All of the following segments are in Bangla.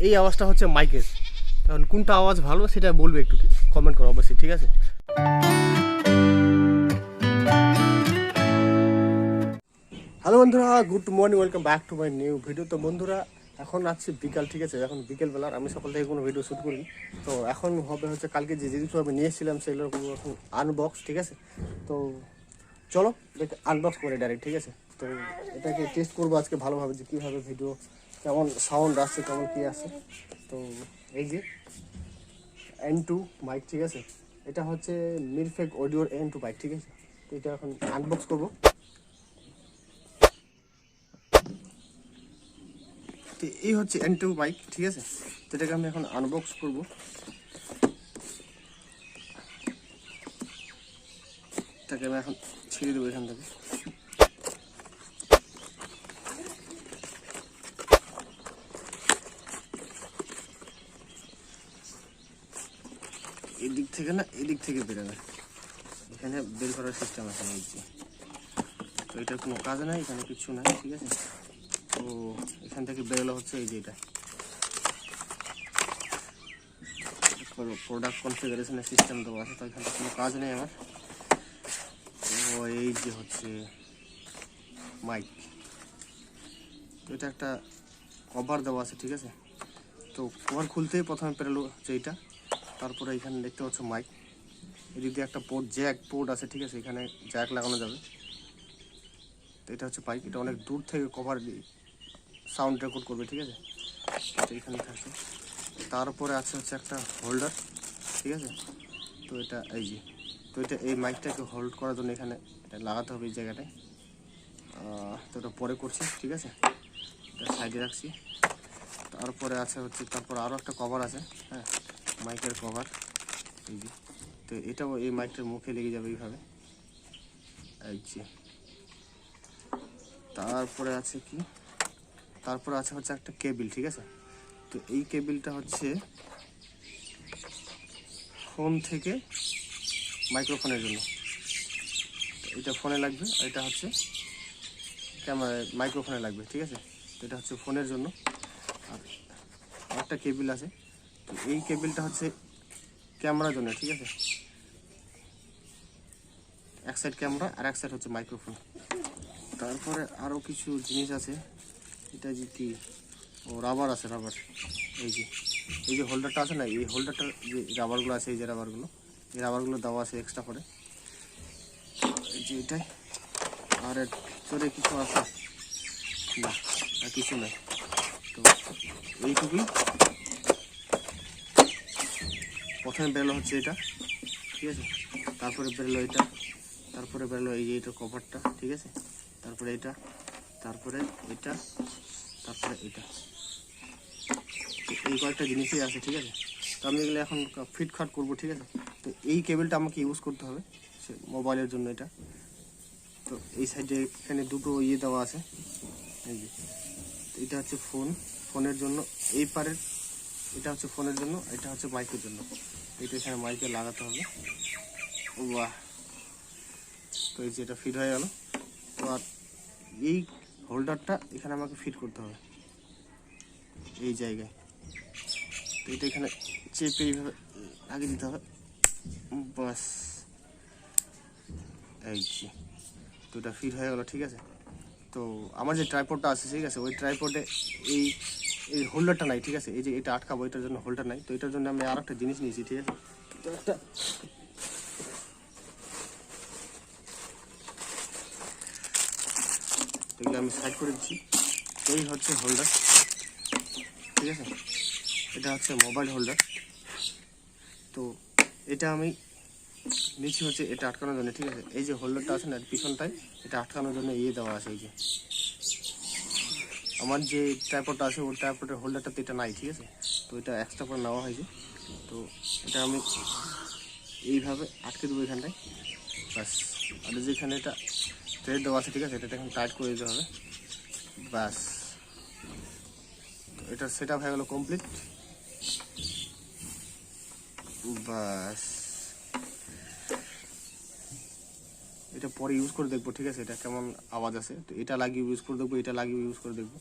এই আওয়াজটা হচ্ছে মাইকের। কারণ কোনটা আওয়াজ ভালো সেটা বলবে, একটু কমেন্ট করো অবশ্যই, ঠিক আছে? হ্যালো বন্ধুরা, good morning, welcome back to my new video. তো বন্ধুরা এখন আসছে বিকাল, ঠিক আছে? এখন বিকেলবেলার, আমি সকাল থেকে কোনো ভিডিও শ্যুট করিনি। তো এখন হবে হচ্ছে কালকে যে জিনিসগুলো আমি নিয়ে এসেছিলাম সেগুলো এখন আনবক্স, ঠিক আছে? তো চলো আনবক্স করে ডাইরেক্ট, ঠিক আছে? তো এটাকে টেস্ট করবো আজকে ভালোভাবে, যে কীভাবে ভিডিও, কেমন সাউন্ড আসছে, কেমন কী আসছে। তো এই যে N2 মাইক, ঠিক আছে? এটা হচ্ছে মিরফেক অডিওর N2 মাইক, ঠিক আছে? তো এটা এখন আনবক্স করবো। তো এই হচ্ছে N2 মাইক, ঠিক আছে? তো এটাকে আমি এখন আনবক্স করবো। এটাকে আমি এখন ছেড়ে দেবো এখান থেকে। এদিক থেকে না, এদিক থেকে বেরোবে, এখানে বের করার সিস্টেম আছে এই যে। তো এটার কোনো কাজ নাই, এখানে কিছু নাই, ঠিক আছে? তো এখান থেকে বেরোলো হচ্ছে এই যে এটা প্রোডাক্ট কনফিগারেশনের সিস্টেম দেওয়া আছে। তো এখানে কোনো কাজ নেই আমার। তো এই যে হচ্ছে মাইক, তো এটা একটা কভার দেওয়া আছে, ঠিক আছে? তো কভার খুলতেই প্রথমে পেরোলো হচ্ছে এইটা। তারপরে এখানে দেখতে পাচ্ছ মাইক, এদিক দিয়ে একটা পোর্ট, জ্যাক পোর্ট আছে, ঠিক আছে? এখানে জ্যাক লাগানো যাবে। তো এটা হচ্ছে মাইক, এটা অনেক দূর থেকে কভার দিয়ে সাউন্ড রেকর্ড করবে, ঠিক আছে? এটা এখানে থাকে। তারপরে আছে হচ্ছে একটা হোল্ডার, ঠিক আছে? তো এটা এই যে, তো এটা এই মাইকটাকে হোল্ড করার জন্য এখানে এটা লাগাতে হবে এই জায়গাটায়। তো এটা পরে করছি, ঠিক আছে? এটা সাইডে রাখছি। তারপরে আছে হচ্ছে, তারপর আরও একটা কভার আছে, হ্যাঁ, মাইকের কভার এই যে। তো এটাও এই মাইকটার মুখে লেগে যাবে এইভাবে, এই যে। তারপরে আছে কি, তারপরে আছে হচ্ছে একটা কেবিল, ঠিক আছে? তো এই কেবিলটা হচ্ছে ফোন থেকে মাইক্রোফোনের জন্য, এটা ফোনে লাগবে, আর এটা হচ্ছে ক্যামেরা মাইক্রোফোনে লাগবে, ঠিক আছে? তো এটা হচ্ছে ফোনের জন্য। আর একটা কেবিল আছে, তো এই কেবিলটা হচ্ছে ক্যামেরার জন্য, ঠিক আছে? এক সাইড ক্যামেরা আর এক সাইড হচ্ছে মাইক্রোফোন। তারপরে আরও কিছু জিনিস আছে, এটা যে কি, ও রাবার আছে, রাবার এই যে, এই যে হোল্ডারটা আছে না, এই হোল্ডারটার যে রাবারগুলো আছে, এই যে রাবারগুলো, এই রাবারগুলো দেওয়া আছে এক্সট্রা করে, এই যে এটাই। আর এর ভিতরে কিছু আছে না, আর কিছু নেই। তো এইটুকুই। প্রথমে বেরোলো হচ্ছে এটা, ঠিক আছে? তারপরে বেরোলো এটা, তারপরে বেরোলো এই যে এটা কভারটা, ঠিক আছে? তারপরে এটা, তারপরে এটা, তারপরে এটা। এই কয়েকটা জিনিসই আছে, ঠিক আছে? তো আমি এগুলো এখন ফিট খাট করবো, ঠিক আছে? তো এই কেবলটা আমাকে ইউজ করতে হবে সে মোবাইলের জন্য এটা। তো এই সাইডে এখানে দুটো ইয়ে দেওয়া আছে, এই যে। এটা হচ্ছে ফোনের জন্য, এই পারের এটা হচ্ছে ফোনের জন্য, এটা হচ্ছে মাইকের জন্য। এটা এখানে মাইকে লাগাতে হবে। বাহ! তো এই যে এটা ফিট হয়ে গেল। তো আর এই হোল্ডারটা এখানে আমাকে ফিট করতে হবে এই জায়গায়। তো এটা এখানে চেপে এইভাবে লাগিয়ে দিতে হবে, বাস, এই যে। তো এটা ফিট হয়ে গেল, ঠিক আছে? তো আমার যে ট্রাইপডটা আছে, ঠিক আছে, ওই ট্রাইপডে এই এই হোল্ডারটা নাই, ঠিক আছে? এই যে এটা আটকাবো, এটার জন্য হোল্ডার নাই। তো এটার জন্য আমি আর একটা জিনিস নিয়েছি, ঠিক আছে? তো একটা এগুলো আমি সাইড করে দিচ্ছি। এই হচ্ছে হোল্ডার, ঠিক আছে? এটা হচ্ছে মোবাইল হোল্ডার। তো এটা আমি নিচে হচ্ছে এটা আটকানোর জন্য, ঠিক আছে? এই যে হোল্ডারটা আছে না পিছনটায়, এটা আটকানোর জন্য ইয়ে দেওয়া আছে, এই যে। আমার যে ট্রাইপডটা আছে ওই ট্রাইপডের হোল্ডারটাতে এটা নাই, ঠিক আছে? তো এটা এক্সট্রা করে নেওয়া হয়েছে। তো এটা আমি এইভাবে আটকে দেবো এখানটায়, ব্যাস। আর যেখানে এটা থ্রেড দেওয়া আছে, ঠিক আছে, এটা এখন টাইট করে দিতে হবে, ব্যাস। তো এটা সেট আপ হয়ে গেলো কমপ্লিট, ব্যাস। এটা পরে ইউজ করে দেখবো, ঠিক আছে? এটা কেমন আওয়াজ আছে। তো এটা লাগিয়ে ইউজ করে দেখবো, এটা লাগিয়ে ইউজ করে দেখবো।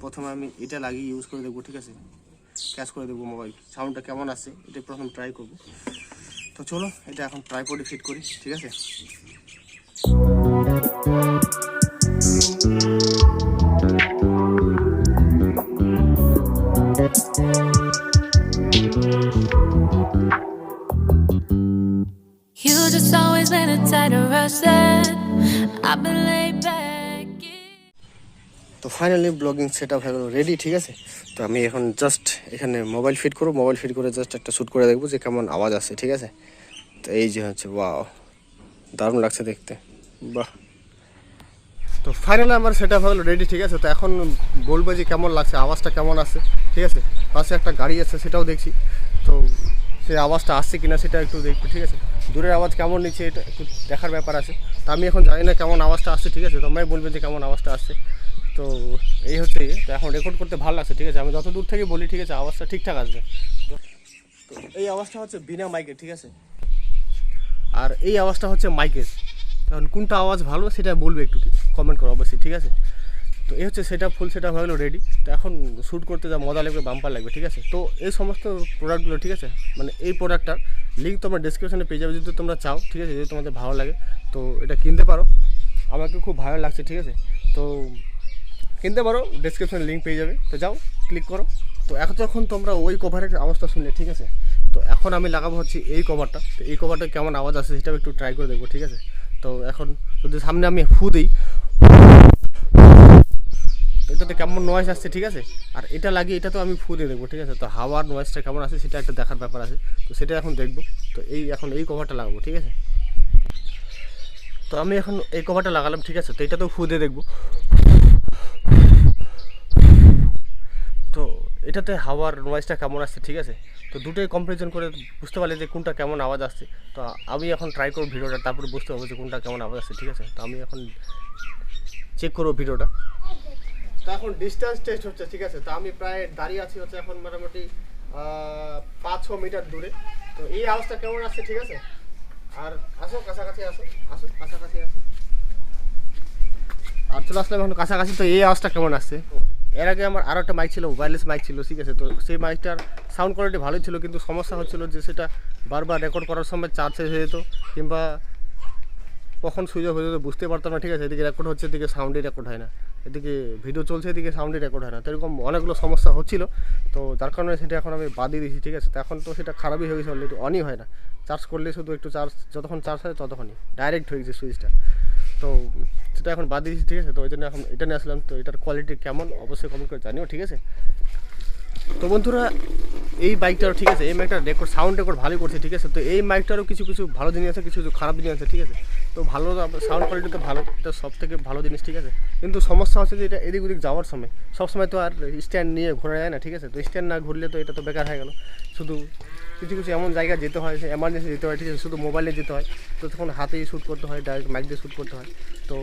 প্রথমে আমি এটা লাগিয়ে ইউজ করে দেখবো, ঠিক আছে? ক্যাচ করে দেবো মোবাইল, সাউন্ডটা কেমন আসছে এটা প্রথম ট্রাই করব। তো চলো এটা এখন ট্রাইপডে ফিট করি, ঠিক আছে। You just always been a tighter rush that I've been laid back. তো ফাইনালি ব্লগিং সেট আপ হয়ে গেল রেডি, ঠিক আছে। তো আমি এখন জাস্ট এখানে মোবাইল ফিট করবো, মোবাইল ফিট করে জাস্ট একটা শ্যুট করে দেখবো যে কেমন আওয়াজ আসে, ঠিক আছে। তো এই যে হচ্ছে ওয়াও, দারুণ লাগছে দেখতে, বাহ। তো ফাইনালি আমার সেট আপ হয়ে গেল রেডি, ঠিক আছে। তো এখন বলবো যে কেমন লাগছে, আওয়াজটা কেমন আসে, ঠিক আছে। পাশে একটা গাড়ি আছে সেটাও দেখছি, তো সেই আওয়াজটা আসছে কিনা সেটা একটু দেখবো, ঠিক আছে। দূরের আওয়াজ কেমন নিচ্ছে এটা একটু দেখার ব্যাপার আছে। তো আমি এখন জানি না কেমন আওয়াজটা আসছে, ঠিক আছে। তোমরাই বলবে যে কেমন আওয়াজটা আসছে। তো এই হচ্ছে, তো এখন রেকর্ড করতে ভালো লাগছে, ঠিক আছে। আমি যত দূর থেকে বলি, ঠিক আছে, আওয়াজটা ঠিকঠাক আসবে। তো এই আওয়াজটা হচ্ছে বিনা মাইকের, ঠিক আছে। আর এই আওয়াজটা হচ্ছে মাইকের। কারণ কোনটা আওয়াজ ভালো সেটা বলবে, একটু কমেন্ট করো অবশ্যই, ঠিক আছে। তো এই হচ্ছে সেটা ফুল সেটা হয়ে গেলো রেডি। তো এখন শ্যুট করতে যা মজা লাগবে, বাম্পার লাগবে, ঠিক আছে। তো এই সমস্ত প্রোডাক্টগুলো, ঠিক আছে, মানে এই প্রোডাক্টটার লিঙ্ক তোমরা ডিসক্রিপশনে পেয়ে যাবে যদি তোমরা চাও, ঠিক আছে। যদি তোমাদের ভালো লাগে তো এটা কিনতে পারো, আমাকে খুব ভালো লাগছে, ঠিক আছে। তো কিনতে পারো, ডিসক্রিপশনে লিঙ্ক পেয়ে যাবে, তো যাও ক্লিক করো। তো এখন তোমরা ওই কভারের আওয়াজটা শুনলে, ঠিক আছে। তো এখন আমি লাগাবো হচ্ছে এই কভারটা। তো এই কভারটা কেমন আওয়াজ আসে সেটাও একটু ট্রাই করে দেখবো, ঠিক আছে। তো এখন যদি সামনে আমি ফু দিই, তো এটাতে কেমন নয়েজ আসছে, ঠিক আছে। আর এটা লাগিয়ে এটা তো আমি ফু দিয়ে দেখবো, ঠিক আছে। তো হাওয়ার নয়েজটা কেমন আসে সেটা একটা দেখার ব্যাপার আছে, তো সেটা এখন দেখবো। তো এখন এই কভারটা লাগাবো, ঠিক আছে। তো আমি এখন এই কভারটা লাগালাম, ঠিক আছে। তো এটা তো ফু দিয়ে দেখবো। তো এটাতে হাওয়ার নয়েজটা কেমন আসছে, ঠিক আছে। তো দুটোই কম্পারিজন করে বুঝতে পারলে যে কোনটা কেমন আওয়াজ আসছে। তো আমি এখন ট্রাই করবো ভিডিওটা, তারপরে বুঝতে পারবো যে কোনটা কেমন আওয়াজ আসছে, ঠিক আছে। তো আমি এখন চেক করবো ভিডিওটা। তো এখন ডিস্টেন্স টেস্ট হচ্ছে, ঠিক আছে। তো আমি প্রায় দাঁড়িয়ে আছি হচ্ছে এখন মোটামুটি 5-6 মিটার দূরে। তো এই আওয়াজটা কেমন আসছে, ঠিক আছে। আর আসো কাছাকাছি, আসো কাছাকাছি আসো। আর চলে আসলাম এখন কাছাকাছি। তো এই আওয়াজটা কেমন আসছে। এর আগে আমার আরও একটা মাইক ছিল, ওয়্যারলেস মাইক ছিল, ঠিক আছে। তো সেই মাইকটার সাউন্ড কোয়ালিটি ভালোই ছিল, কিন্তু সমস্যা হচ্ছিলো যে সেটা বারবার রেকর্ড করার সময় চার্জ শেষ হয়ে যেত, কিংবা কখন সুযোগ হয়ে যেত বুঝতে পারতাম না, ঠিক আছে। এদিকে রেকর্ড হচ্ছে, এদিকে সাউন্ডই রেকর্ড হয় না, এদিকে ভিডিও চলছে, এদিকে সাউন্ডই রেকর্ড হয় না। তো এরকম অনেকগুলো সমস্যা হচ্ছিল। তো যার কারণে সেটা এখন আমি বাদ দিয়ে দিয়েছি, ঠিক আছে। তো এখন তো সেটা খারাপই হয়ে গেছে অলরেডি, অনই হয় না। চার্জ করলে শুধু একটু চার্জ, যতক্ষণ চার্জ হয় ততক্ষণই ডাইরেক্ট হয়ে গেছে সুইচটা। তো সেটা এখন বাদ দিয়েছি, ঠিক আছে। তো ওই জন্য এখন এটা নিয়ে আসলাম। তো এটার কোয়ালিটি কেমন অবশ্যই কমেন্ট করে জানিও, ঠিক আছে। তো বন্ধুরা এই বাইকটারও, ঠিক আছে, এই মাইকটার রেকর্ড, সাউন্ড রেকর্ড ভালোই করছে, ঠিক আছে। তো এই মাইকটারও কিছু ভালো জিনিস আছে, কিছু খারাপ জিনিস আছে, ঠিক আছে। তো ভালো সাউন্ড কোয়ালিটি তো ভালো, এটা সব থেকে ভালো জিনিস, ঠিক আছে। কিন্তু সমস্যা হচ্ছে যে এটা এদিক ওদিক যাওয়ার সময় সবসময় তো আর স্ট্যান্ড নিয়ে ঘোরা যায় না, ঠিক আছে। তো স্ট্যান্ড না ঘুরলে তো এটা তো বেকার হয়ে গেল। শুধু কিছু এমন জায়গায় যেতে হয়, এমার্জেন্সি যেতে হয়, ঠিক আছে, শুধু মোবাইলে যেতে হয়। তো তখন হাতেই শ্যুট করতে হয়, ডাইরেক্ট মাইক দিয়ে শ্যুট করতে হয়। তো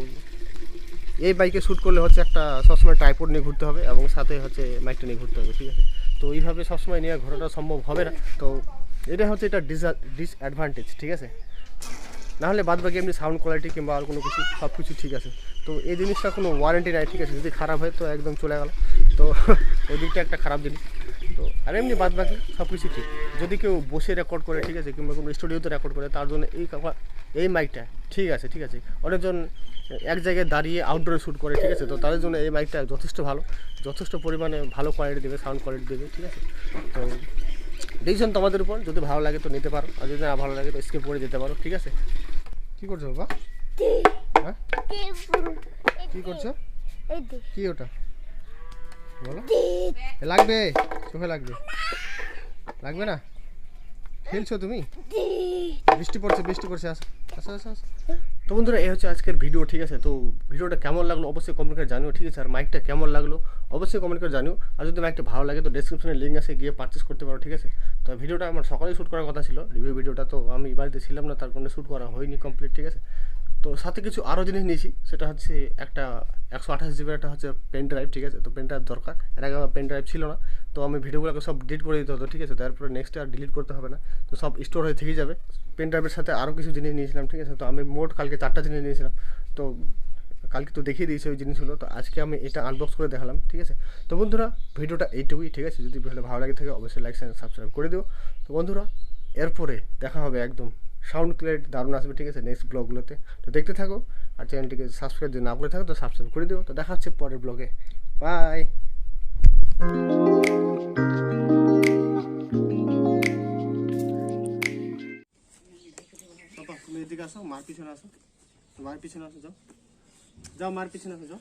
এই বাইকে শ্যুট করলে হচ্ছে একটা সবসময় ট্রাইপড নিয়ে ঘুরতে হবে, এবং সাথে হচ্ছে মাইকটা নিয়ে ঘুরতে হবে, ঠিক আছে। তো এইভাবে সবসময় নিয়ে ঘোরাটা সম্ভব হবে না। তো এটা হচ্ছে এটা ডিসঅ্যাডভান্টেজ, ঠিক আছে। নাহলে বাদ বাকি এমনি সাউন্ড কোয়ালিটি কিংবা আর কোনো কিছু সব কিছু ঠিক আছে। তো এই জিনিসটা কোনো ওয়ারেন্টি নাই, ঠিক আছে। যদি খারাপ হয় তো একদম চলে গেল, তো ওই দিকটা একটা খারাপ জিনিস। তো আর এমনি বাদ বাকি সব কিছু ঠিক। যদি কেউ বসে রেকর্ড করে, ঠিক আছে, কিংবা কোনো স্টুডিওতে রেকর্ড করে, তার জন্য এই মাইকটা ঠিক আছে, ঠিক আছে। অনেকজন এক জায়গায় দাঁড়িয়ে আউটডোরে শ্যুট করে, ঠিক আছে। তো তাদের জন্য এই মাইকটা যথেষ্ট ভালো, যথেষ্ট পরিমাণে ভালো কোয়ালিটি দেবে, সাউন্ড কোয়ালিটি দেবে, ঠিক আছে। তো ডিসিশন তোমাদের উপর, যদি ভালো লাগে তো নিতে পারো, আর যদি না ভালো লাগে তো স্কিপ করে যেতে পারো, ঠিক আছে। কী করছো বাবা? হ্যাঁ কী করছো? কি ওটা বলো? লাগবে, চোখে লাগবে না? খেলছো তুমি? বৃষ্টি পড়ছে, আসো। তো বন্ধুরা এই হচ্ছে আজকের ভিডিও, ঠিক আছে। তো ভিডিওটা কেমন লাগলো অবশ্যই কমেন্ট করে জানিও, ঠিক আছে। আর মাইকটা কেমন লাগলো অবশ্যই কমেন্ট করে জানিও। আর যদি মাইকটা ভালো লাগে তো ডেসক্রিপশনে লিঙ্ক আছে, গিয়ে পারচেস করতে পারো, ঠিক আছে। তো ভিডিওটা আমার সকালেই শ্যুট করার কথা ছিল, রিভিউ ভিডিওটা, তো আমি বাড়িতে ছিলাম না, তার কারণে শ্যুট করা হয়নি কমপ্লিট, ঠিক আছে। তো সাথে কিছু আরও জিনিস নিয়েছি, সেটা হচ্ছে একটা 128 GB একটা হচ্ছে পেন ড্রাইভ, ঠিক আছে। তো পেন ড্রাইভ দরকার, এর আগে আমার পেন ড্রাইভ ছিল না। তো আমি ভিডিওগুলোকে সব ডিলিট করে দিতে হতো, ঠিক আছে। তারপরে নেক্সট আর ডিলিট করতে হবে না, তো সব স্টোর হয়ে থেকেই যাবে। পেন ড্রাইভের সাথে আরও কিছু জিনিস নিয়েছিলাম, ঠিক আছে। তো আমি মোট কালকে 4টা জিনিস নিয়েছিলাম। তো কালকে তো দেখিয়ে দিয়েছি ওই জিনিসগুলো, তো আজকে আমি এটা আনবক্স করে দেখালাম, ঠিক আছে। তো বন্ধুরা ভিডিওটা এইটুকুই, ঠিক আছে। যদি ভিডিওটা ভালো লাগে থাকে অবশ্যই লাইক চ্যানেল সাবস্ক্রাইব করে দিও। তো বন্ধুরা এরপরে দেখা হবে, একদম সাউন্ড ক্লিয়ারিটি দারুণ আসবে, ঠিক আছে, নেক্সট ব্লগগুলোতে। তো দেখতে থাকো, আর চ্যানেলটিকে সাবস্ক্রাইব যদি না করে থাকো তো সাবস্ক্রাইব করে দিও। তো দেখা হচ্ছে পরের ব্লগে, বাই। তুমি এদিকে আসো, মার পিছনে আসো, মার পিছনে আসো, যাও যাও, মার পিছনে আসো, যাও।